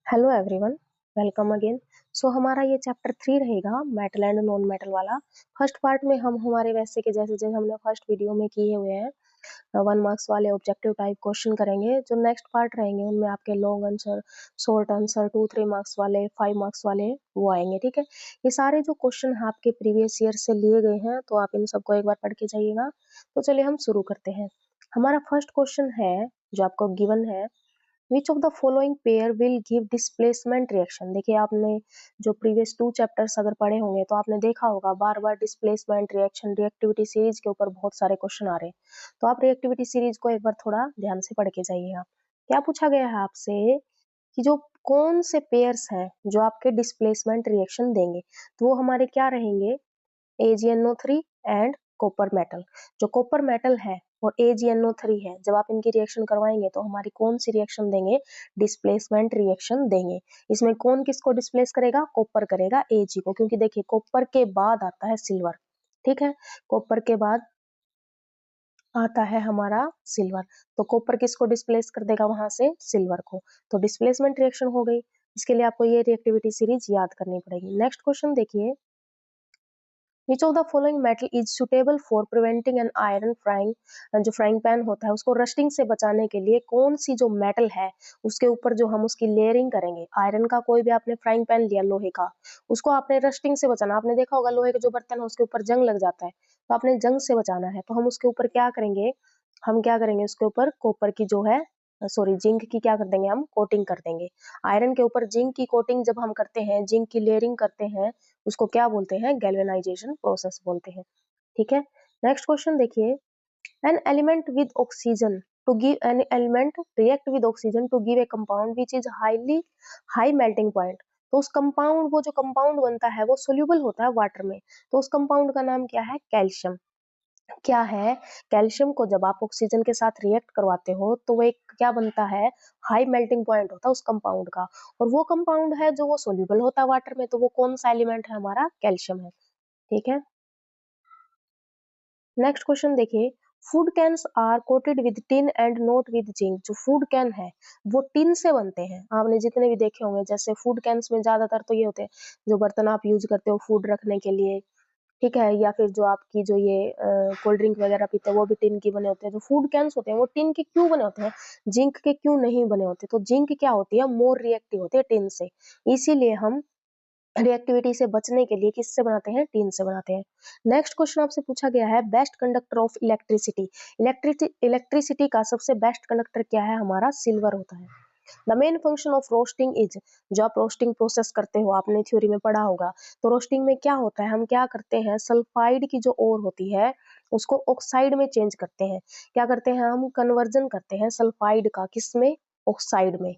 Hello everyone, welcome again. So हमारा ये chapter 3 रहेगा मेटल एंड नॉन मेटल वाला। फर्स्ट पार्ट में हम हमारे वैसे के जैसे जैसे हमने फर्स्ट वीडियो में किए हुए हैं 1 मार्क्स वाले ऑब्जेक्टिव टाइप क्वेश्चन करेंगे। जो नेक्स्ट पार्ट रहेंगे उनमें आपके long answer, short answer, 2-3 marks वाले, 5 मार्क्स वाले वो आएंगे। ठीक है, ये सारे जो क्वेश्चन आपके प्रीवियस ईयर से लिए गए हैं तो आप इन सबको एक बार पढ़ के जाइएगा। तो चलिए हम शुरू करते हैं। हमारा फर्स्ट क्वेश्चन है जो आपको गिवन है, which of the following pair will give displacement reaction. देखिए आपने जो प्रीवियस 2 चैप्टर्स अगर पढ़े होंगे तो आपने देखा होगा बार बार डिस्प्लेसमेंट रिएक्शन रिएक्टिविटी सीरीज के ऊपर बहुत सारे क्वेश्चन आ रहे हैं। तो आप रिएक्टिविटी सीरीज को एक बार थोड़ा ध्यान से पढ़ के जाइएगा। क्या पूछा गया है आपसे कि जो कौन से पेयर्स हैं जो आपके डिस्प्लेसमेंट रिएक्शन देंगे, तो वो हमारे क्या रहेंगे, AgNO3 एंड कॉपर मेटल। जो कॉपर मेटल है और AgNO3 है, जब आप इनकी रिएक्शन करवाएंगे तो हमारी कौन सी रिएक्शन देंगे, डिस्प्लेसमेंट रिएक्शन देंगे। इसमें कौन किसको डिस्प्लेस करेगा, कॉपर करेगा Ag को, क्योंकि देखिए कॉपर के बाद आता है सिल्वर। ठीक है, कॉपर के बाद आता है हमारा सिल्वर, तो कॉपर किसको डिस्प्लेस कर देगा वहां से, सिल्वर को। तो डिस्प्लेसमेंट रिएक्शन हो गई। इसके लिए आपको ये रिएक्टिविटी सीरीज याद करनी पड़ेगी। नेक्स्ट क्वेश्चन देखिए, which of the following metal is suitable for preventing an iron frying. जो फ्राइंग पैन होता है उसको रस्टिंग से बचाने के लिए कौन सी जो मेटल है उसके ऊपर जो हम उसकी लेयरिंग करेंगे। आयरन का कोई भी आपने फ्राइंग पैन लिया लोहे का, उसको आपने रस्टिंग से बचाना। आपने देखा होगा लोहे के जो बर्तन है उसके ऊपर जंग लग जाता है, तो आपने जंग से बचाना है। तो हम उसके ऊपर क्या करेंगे, हम क्या करेंगे, उसके ऊपर कॉपर की जो है, सॉरी जिंक की क्या कर देंगे, हम कोटिंग कर देंगे। आयरन के ऊपर जिंक की कोटिंग जब हम करते हैं, जिंक की लेयरिंग करते हैं, उसको क्या बोलते हैं, गैल्वेनाइजेशन प्रोसेस बोलते हैं। ठीक है, नेक्स्ट क्वेश्चन देखिए, an element with oxygen to give an element react with oxygen to give a compound which is high melting point. तो उस कंपाउंड, वो जो कंपाउंड बनता है वो सोल्यूबल होता है वाटर में, तो उस कंपाउंड का नाम क्या है, कैल्शियम। क्या है, कैल्शियम को जब आप ऑक्सीजन के साथ रिएक्ट करवाते हो तो वो एक क्या बनता है, हाई मेल्टिंग पॉइंट होता है उस कंपाउंड का, और वो कंपाउंड है जो वो सोल्यूबल होता है वाटर में, तो वो कौन सा एलिमेंट है, हमारा कैल्शियम है। ठीक है, नेक्स्ट क्वेश्चन देखिए, food cans are coated with tin and not with zinc. जो फूड कैन है वो टिन से बनते हैं, आपने जितने भी देखे होंगे, जैसे फूड कैन्स में ज्यादातर तो ये होते हैं जो बर्तन आप यूज करते हो फूड रखने के लिए। ठीक है, या फिर जो आपकी जो ये कोल्ड ड्रिंक वगैरह पीते हैं वो भी टिन की बने होते हैं। जो फूड कैंस होते हैं वो टिन के क्यों बने होते हैं, जिंक के क्यों नहीं बने होते, तो जिंक क्या होती है, मोर रिएक्टिव होती है टिन से, इसीलिए हम रिएक्टिविटी से बचने के लिए किससे बनाते हैं, टिन से बनाते हैं। नेक्स्ट क्वेश्चन आपसे पूछा गया है, best conductor of electricity. Electricity का सबसे बेस्ट कंडक्टर क्या है, हमारा सिल्वर होता है। The main function of roasting is, जो आप रोस्टिंग प्रोसेस करते हो आपने थ्योरी में पढ़ा होगा, तो रोस्टिंग में क्या होता है, हम क्या करते हैं, सल्फाइड की जो ओर होती है उसको ऑक्साइड में चेंज करते हैं। क्या करते हैं, हम कन्वर्जन करते हैं सल्फाइड का, किसमें, ऑक्साइड में।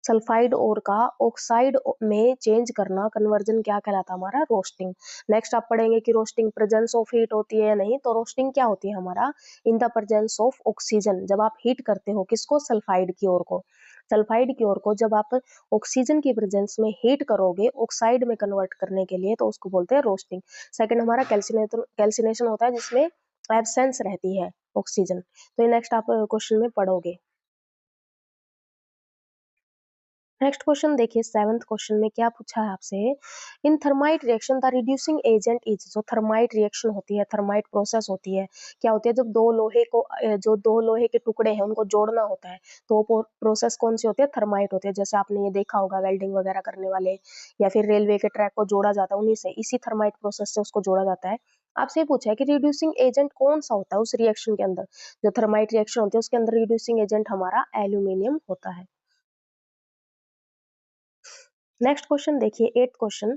सल्फाइड ओर का ऑक्साइड में चेंज करना, कन्वर्जन क्या कहलाता है, हमारा रोस्टिंग। नेक्स्ट आप पढ़ेंगे कि रोस्टिंग प्रेजेंस ऑफ हीट होती है या नहीं, तो रोस्टिंग क्या होती है हमारा, in the presence of oxygen. जब आप हीट करते हो किसको, सल्फाइड की ओर को, सल्फाइड की ओर को जब आप ऑक्सीजन की प्रेजेंस में हीट करोगे ऑक्साइड में कन्वर्ट करने के लिए, तो उसको बोलते हैं रोस्टिंग। सेकंड हमारा कैल्सिनेशन होता है जिसमें एब्सेंस रहती है ऑक्सीजन। तो ये नेक्स्ट आप क्वेश्चन में पढ़ोगे। नेक्स्ट क्वेश्चन देखिए, 7th क्वेश्चन में क्या पूछा है आपसे, in thermite reaction the reducing agent is. जो थर्माइट रिएक्शन होती है, थर्माइट प्रोसेस होती है, क्या होती है, जब दो लोहे को जो दो लोहे के टुकड़े हैं उनको जोड़ना होता है, तो वो प्रोसेस कौन सी होती है, थर्माइट होती है। जैसे आपने ये देखा होगा वेल्डिंग वगैरह करने वाले, या फिर रेलवे के ट्रैक को जोड़ा जाता है उन्हीं से, इसी थर्माइट प्रोसेस से उसको जोड़ा जाता है। आपसे ये पूछा है कि रिड्यूसिंग एजेंट कौन सा होता है उस रिएक्शन के अंदर, जो थर्माइट रिएक्शन होती है उसके अंदर रिड्यूसिंग एजेंट हमारा एल्यूमिनियम होता है। नेक्स्ट क्वेश्चन देखिए, 8th क्वेश्चन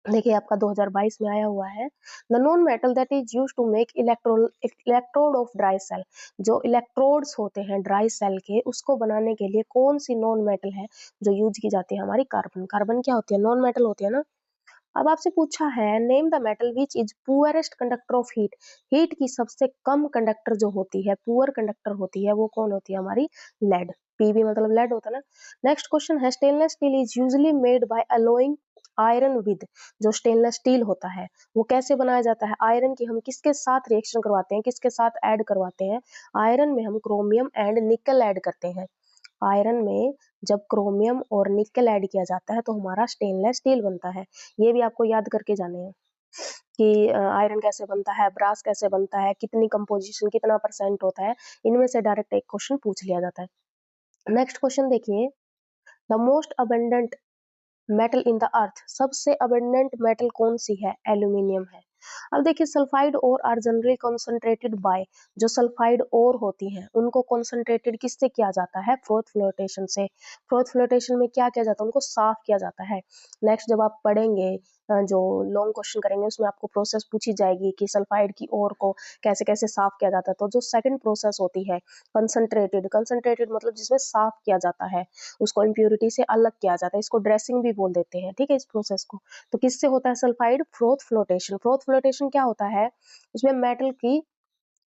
देखिए आपका 2022 में आया हुआ है, the non metal that is used to make electrode of dry cell. जो इलेक्ट्रोड्स होते हैं ड्राई सेल के, उसको बनाने के लिए कौन सी नॉन मेटल है जो यूज की जाती है, हमारी कार्बन। कार्बन क्या होती है, नॉन मेटल होती है ना। अब आपसे पूछा है, name the metal which is poorest conductor of heat. Heat की सबसे कम कंडक्टर जो होती है, पुअर कंडक्टर होती है, वो कौन होती है, हमारी लेड। पीबी मतलब लेड होता है ना। नेक्स्ट क्वेश्चन है, stainless steel is usually made by allowing iron with. जो स्टेनलेस स्टील होता है वो कैसे बनाया जाता है, आयरन की हम किसके साथ रिएक्शन करवाते हैं, किसके साथ ऐड करवाते हैं, आयरन में हम क्रोमियम एंड निकल ऐड करते हैं। आयरन में जब क्रोमियम और निकल ऐड किया जाता है तो हमारा स्टेनलेस स्टील बनता है। ये भी आपको याद करके जाने हैं कि आयरन कैसे बनता है, ब्रास कैसे बनता है, कितनी कंपोजिशन, कितना परसेंट होता है, इनमें से डायरेक्ट एक क्वेश्चन पूछ लिया जाता है। नेक्स्ट क्वेश्चन देखिए, the most abundant metal in the earth, सबसे अबंडेंट मेटल कौन सी है? एल्यूमिनियम है। अब देखिए sulphide ore are generally concentrated by, जो सल्फाइड ओर होती हैं उनको कंसंट्रेटेड किससे किया जाता है? फ्रोथ फ्लोटेशन से। फ्रोथ फ्लोटेशन में क्या किया जाता है? उनको साफ किया जाता है। नेक्स्ट जब आप पढ़ेंगे जो लॉन्ग क्वेश्चन करेंगे उसमें आपको प्रोसेस पूछी जाएगी कि सल्फाइड की ओर को कैसे कैसे साफ किया जाता है। तो जो सेकंड प्रोसेस होती है कंसंट्रेटेड, कंसंट्रेटेड मतलब जिसमें साफ किया जाता है, उसको इम्प्योरिटी से अलग किया जाता है, इसको ड्रेसिंग भी बोल देते हैं, ठीक है, इस प्रोसेस को। तो किससे होता है sulphide? Froth flotation. Froth flotation क्या होता है? उसमें मेटल की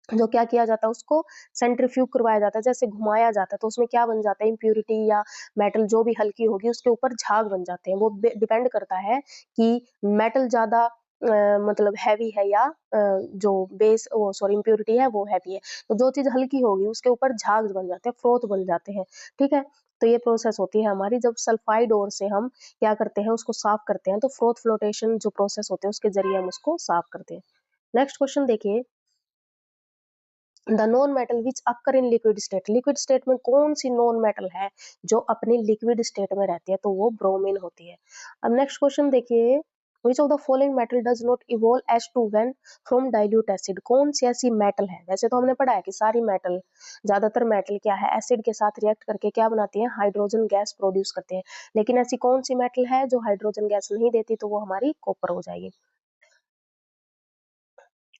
जो क्या किया जाता है उसको सेंट्रीफ्यूग करवाया जाता है, जैसे घुमाया जाता है तो उसमें क्या बन जाता है? इम्प्योरिटी या मेटल जो भी हल्की होगी उसके ऊपर झाग बन जाते हैं। वो डिपेंड करता है कि मेटल ज्यादा मतलब हैवी है या जो बेस वो सॉरी इम्प्योरिटी है वो हैवी है। तो जो चीज हल्की होगी उसके ऊपर झाग बन जाते हैं, फ्रोथ बन जाते हैं, ठीक है। तो ये प्रोसेस होती है हमारी, जब सल्फाइड ओर से हम क्या करते हैं उसको साफ करते हैं, तो फ्रोथ फ्लोटेशन जो प्रोसेस होते हैं उसके जरिए हम उसको साफ करते हैं। नेक्स्ट क्वेश्चन देखिए, the non metal which occur in liquid state, liquid state में कौन सी नॉन मेटल है जो अपनी लिक्विड स्टेट में रहती है? तो वो ब्रोमीन होती है। अब नेक्स्ट क्वेश्चन देखिए, which of the following metal does not evolve H2 when from dilute acid, कौन सी ऐसी मेटल है? वैसे तो हमने पढ़ा है कि सारी मेटल, ज्यादातर मेटल क्या है, एसिड के साथ रिएक्ट करके क्या बनाती है? हाइड्रोजन गैस प्रोड्यूस करते हैं। लेकिन ऐसी कौन सी मेटल है जो हाइड्रोजन गैस नहीं देती? तो वो हमारी कॉपर हो जाएगी।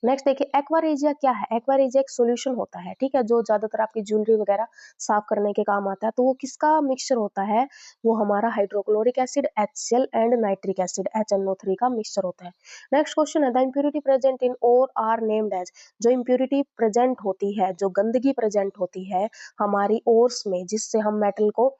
नेक्स्ट देखिए, एक्वारेजिया क्या है? एक्वारेजिया एक सॉल्यूशन होता है, ठीक है, जो ज्यादातर आपकी ज्वेलरी वगैरह साफ करने के काम आता है। तो वो किसका मिक्सचर होता है? वो हमारा hydrochloric acid HCl and nitric acid HNO3 का मिक्सचर होता है। नेक्स्ट क्वेश्चन है, the impurity present in ore are named as, जो इम्प्योरिटी प्रेजेंट होती है, जो गंदगी प्रेजेंट होती है हमारी ओर्स में जिससे हम मेटल को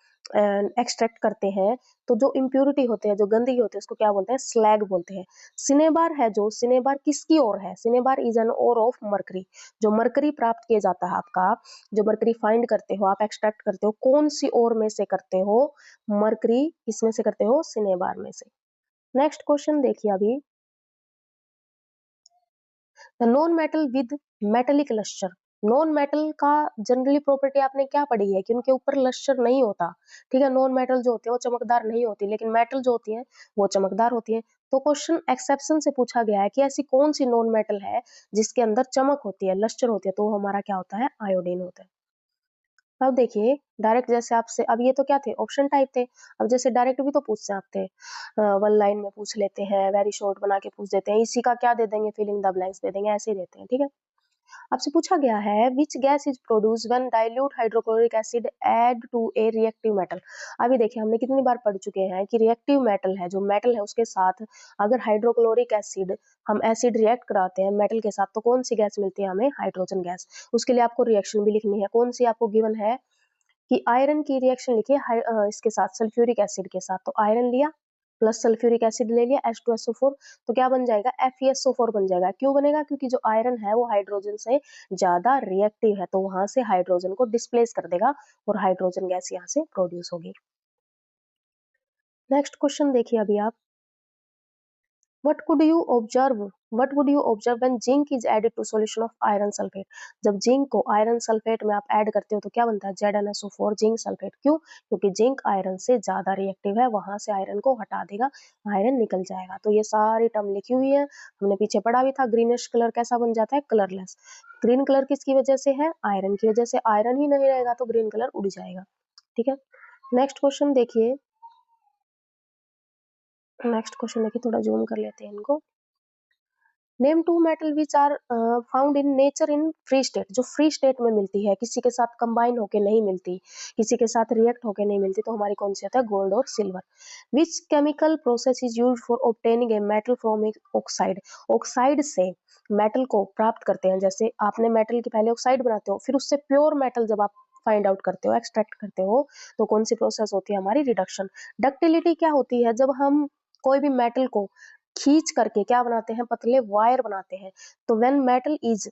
एक्सट्रैक्ट करते हैं, तो जो इम्प्योरिटी होते हैं, जो गंदगी होती है उसको क्या बोलते हैं? स्लैग बोलते हैं। सिनेबार है, जो सिनेबार किसकी ओर है? Cinnabar is an ore of mercury, जो मरकरी प्राप्त किया जाता है आपका, जो मरकरी फाइंड करते हो आप, एक्सट्रैक्ट करते हो, कौन सी ओर में से करते हो? मरकरी इसमें से करते हो, सिनेबार में से। नेक्स्ट क्वेश्चन देखिए अभी, the non metal with metallic lustre, non metal का जनरली प्रॉपर्टी आपने क्या पढ़ी है कि उनके ऊपर लस्टर नहीं होता, ठीक है। नॉन मेटल जो होती है वो चमकदार नहीं होती, लेकिन मेटल जो होती है वो चमकदार होती है। तो क्वेश्चन एक्सेप्शन से पूछा गया है कि ऐसी कौन सी नॉन मेटल है जिसके अंदर चमक होती है, लस्टर होती है? तो वो हमारा क्या होता है? आयोडीन होता है। अब देखिए डायरेक्ट, जैसे आपसे, अब ये तो क्या थे? ऑप्शन टाइप थे। अब जैसे डायरेक्ट भी तो पूछ सकते हैं, वन लाइन में पूछ लेते हैं, वेरी शॉर्ट बना के पूछ देते हैं, इसी का क्या दे देंगे? फिलिंग द ब्लैंक्स दे देंगे, ऐसे ही देते हैं, ठीक है। आपसे पूछा गया है, which gas is produce when dilute hydrochloric acid add to a reactive metal. अभी देखिए हमने कितनी बार पढ़ चुके हैं कि रिएक्टिव मेटल है, जो मेटल है उसके साथ अगर हाइड्रोक्लोरिक एसिड, हम एसिड रिएक्ट कराते हैं मेटल के साथ, तो कौन सी गैस मिलती है हमें? Hydrogen gas. उसके लिए आपको रिएक्शन भी लिखनी है, कौन सी आपको गिवन है कि आयरन की रिएक्शन लिखिए इसके साथ सल्फ्यूरिक एसिड के साथ, तो आयरन लिया प्लस सल्फ्यूरिक एसिड ले लिया H2SO4, तो क्या बन जाएगा? FeSO4 बन जाएगा। क्यों बनेगा? क्योंकि जो आयरन है वो हाइड्रोजन से ज्यादा रिएक्टिव है, तो वहां से हाइड्रोजन को डिस्प्लेस कर देगा और हाइड्रोजन गैस यहाँ से प्रोड्यूस होगी। नेक्स्ट क्वेश्चन देखिए अभी आप, What could you observe? What would you observe when zinc is added to solution of iron sulfate? जब जिंक को आयरन सल्फेट में आप ऐड करते हो तो क्या बनता है? ZnSO4 zinc sulphate. क्यों? क्योंकि जिंक आयरन से ज्यादा रिएक्टिव है, वहां से आयरन को हटा देगा, आयरन निकल जाएगा। तो ये सारी टर्म लिखी हुई है, हमने पीछे पढ़ा भी था। ग्रीनिश कलर कैसा बन जाता है? कलरलेस। ग्रीन कलर किसकी वजह से है? आयरन की वजह से। आयरन ही नहीं रहेगा तो ग्रीन कलर उड़ जाएगा, ठीक है। नेक्स्ट क्वेश्चन देखिए, नेक्स्ट क्वेश्चन देखिए, थोड़ा जूम कर लेते हैं इनको। Name two metal which are found in nature in free state, जो फ्री स्टेट में मिलती है, किसी के साथ कंबाइन होके नहीं मिलती, किसी के साथ रिएक्ट होके नहीं मिलती, तो हमारी कौन सी होता है? गोल्ड और silver. Which chemical process is use for obtaining a metal from oxide, oxide से मेटल को प्राप्त करते हैं। जैसे आपने मेटल की पहले ऑक्साइड बनाते हो, फिर उससे प्योर मेटल जब आप फाइंड आउट करते हो, एक्सट्रैक्ट करते हो, तो कौन सी प्रोसेस होती है हमारी? रिडक्शन। डक्टिलिटी क्या होती है? जब हम कोई भी मेटल को खींच करके क्या बनाते हैं? पतले वायर बनाते हैं। तो when metal is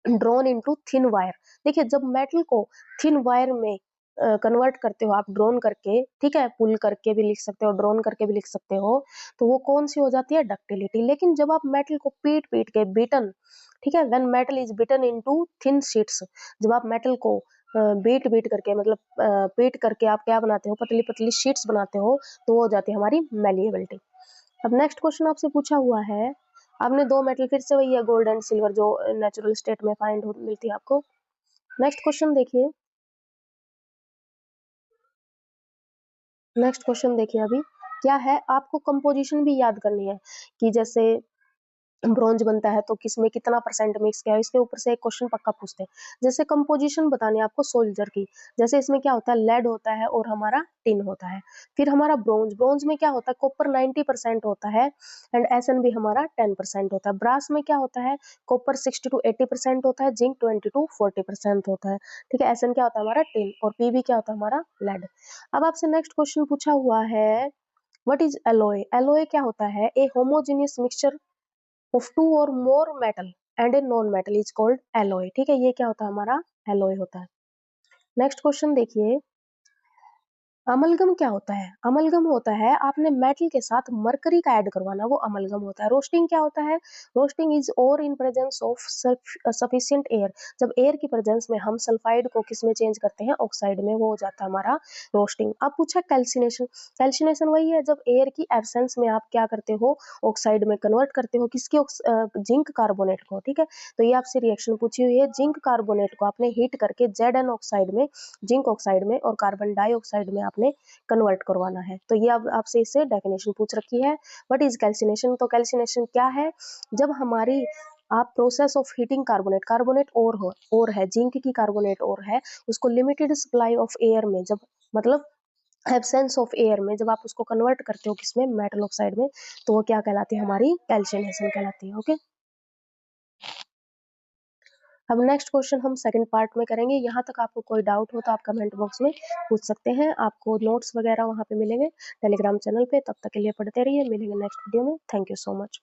drawn into thin wire, देखिए जब मेटल को थिन वायर में कन्वर्ट करते हो आप ड्रोन करके, ठीक है? पुल करके भी लिख सकते हो, ड्रोन करके भी लिख सकते हो, तो वो कौन-सी हो जाती है? डक्टिलिटी। लेकिन जब आप मेटल को पीट-पीट के बीटन, ठीक है? When metal is beaten into thin sheets, जब आप मेटल को बीट-बीट करके मतलब पीट करके आप क्या बनाते हो? पतली-पतली शीट्स बनाते हो, तो वो हो जाती है हमारी मैलिएबिलिटी। अब नेक्स्ट क्वेश्चन आपसे पूछा हुआ है, आपने 2 मेटल फिर से वही है गोल्ड एंड सिल्वर जो नेचुरल स्टेट में फाइंड हो मिलती है आपको। नेक्स्ट क्वेश्चन देखिए, नेक्स्ट क्वेश्चन देखिए अभी, क्या है आपको कंपोज़िशन भी याद करनी है कि जैसे ब्रोंज बनता है तो किसमें कितना परसेंट मिक्स किया है, इसके ऊपर से एक क्वेश्चन पक्का पूछते हैं। जैसे कंपोजिशन बतानी है आपको सोल्जर की, जैसे इसमें क्या होता है लेड होता है और हमारा टिन होता है। फिर हमारा ब्रोंज, ब्रोंज में क्या होता है कॉपर 90% होता है एंड एसएन भी हमारा 10% होता है। ब्रास में क्या होता है कॉपर 60 टू 80% होता है, जिंक 20 टू 40% होता है। ठीक है, एसएन क्या होता है हमारा टिन और पीबी क्या होता है हमारा लेड। अब आपसे नेक्स्ट क्वेश्चन पूछा हुआ है, व्हाट इज एलॉय? एलॉय क्या होता है? A homogeneous mixture of two or more metal and a non metal is called alloy। ठीक है, ये क्या होता है हमारा एलॉय होता है। नेक्स्ट क्वेश्चन देखिए, अमलगम क्या होता है? अमलगम होता है आपने मेटल के साथ मरकरी का ऐड करवाना, वो अमलगम होता है। रोस्टिंग क्या होता है? रोस्टिंग इज और in presence of sufficient air, जब एयर की प्रेजेंस में हम सल्फाइड को किस में चेंज करते हैं? ऑक्साइड में, वो हो जाता है हमारा रोस्टिंग। अब पूछा कैल्सिनेशन, कैल्सिनेशन वही है जब एयर की एब्सेंस में आप क्या करते हो? ऑक्साइड में कन्वर्ट करते हो, किसकी? जिंक कार्बोनेट को। ठीक है, तो ये आपसे रिएक्शन पूछी हुई है, जिंक कार्बोनेट को आपने हीट करके जेड ऑक्साइड में, जिंक ऑक्साइड में और कार्बन डाइऑक्साइड में आपने कन्वर्ट करवाना है। तो ये अब आपसे इससे डेफिनेशन पूछ रखी है, व्हाट इज कैल्सिनेशन? तो कैल्सिनेशन क्या है? जब हमारी आप process of heating carbonate, carbonate और है, जिंक की कार्बोनेट और है, उसको लिमिटेड सप्लाई ऑफ एयर में, जब मतलब एब्सेंस ऑफ एयर में जब आप उसको कन्वर्ट करते हो किसमें? मेटल ऑक्साइड में, तो वो क्या कहलाती है? हमारी कैल्सिनेशन कहलाती है। ओके, अब नेक्स्ट क्वेश्चन हम सेकंड पार्ट में करेंगे। यहाँ तक आपको कोई डाउट हो तो आप कमेंट बॉक्स में पूछ सकते हैं। आपको नोट्स वगैरह वहाँ पे मिलेंगे टेलीग्राम चैनल पे। तब तक के लिए पढ़ते रहिए, मिलेंगे नेक्स्ट वीडियो में। Thank you so much.